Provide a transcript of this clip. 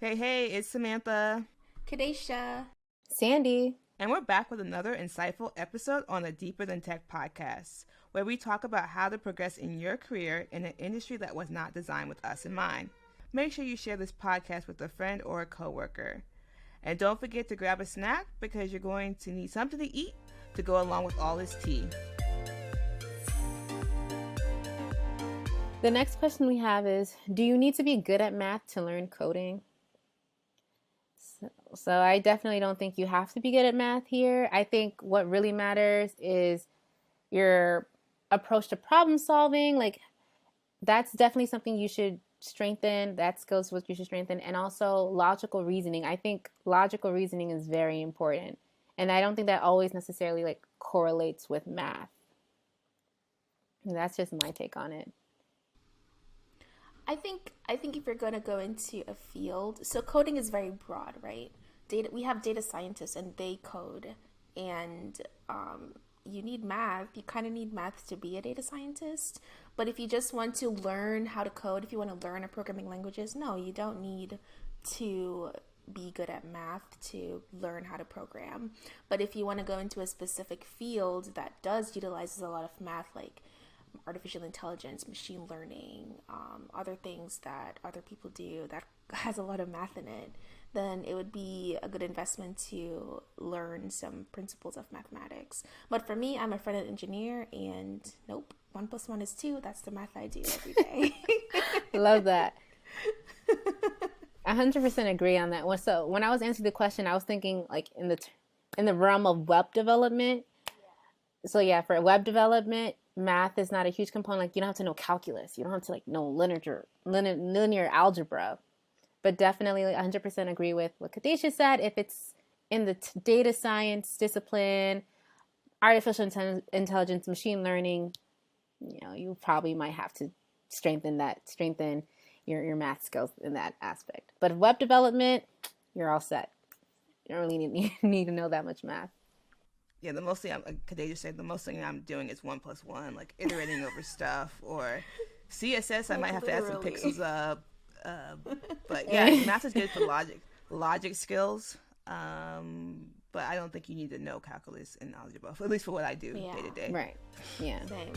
Hey, it's Samantha, Kadesha. Sandy. and we're back with another insightful episode on the Deeper Than Tech podcast, where we talk about how to progress in your career in an industry that was not designed with us in mind. Make sure you share this podcast with a friend or a coworker. And don't forget to grab a snack because you're going to need something to eat to go along with all this tea. The next question we have is, do you need to be good at math to learn coding? So I definitely don't think you have to be good at math here. I think what really matters is your approach to problem solving. Like, that's definitely something you should strengthen. That skills what you should strengthen. And also logical reasoning. I think logical reasoning is very important. And I don't think that always necessarily like correlates with math. And that's just my take on it. I think if you're going to go into a field, so coding is very broad, right? We have data scientists and they code, and you need math. You kind of need math to be a data scientist. But if you just want to learn how to code, if you want to learn a programming languages, no, you don't need to be good at math to learn how to program. But if you want to go into a specific field that does utilizes a lot of math, like artificial intelligence, machine learning, other things that other people do that has a lot of math in it, then it would be a good investment to learn some principles of mathematics. But for me, I'm a front-end engineer, and nope, 1 plus 1 is 2. That's the math I do every day. Love that. 100% agree on that one. So when I was answering the question, I was thinking like in the realm of web development. So yeah, for web development, math is not a huge component. Like, you don't have to know calculus. You don't have to like know linear algebra. But definitely, like, 100% agree with what Kadesha said. If it's in the data science discipline, artificial intelligence, machine learning, you probably might have to strengthen your math skills in that aspect. But web development, you're all set. You don't really need to know that much math. Yeah, the most thing Kadeja said, the most thing I'm doing is 1 plus 1, like iterating over stuff, or CSS. I might have to add some pixels up. But yeah, math is good for logic skills. But I don't think you need to know calculus and algebra, at least for what I do day to day. Right. Yeah. Same.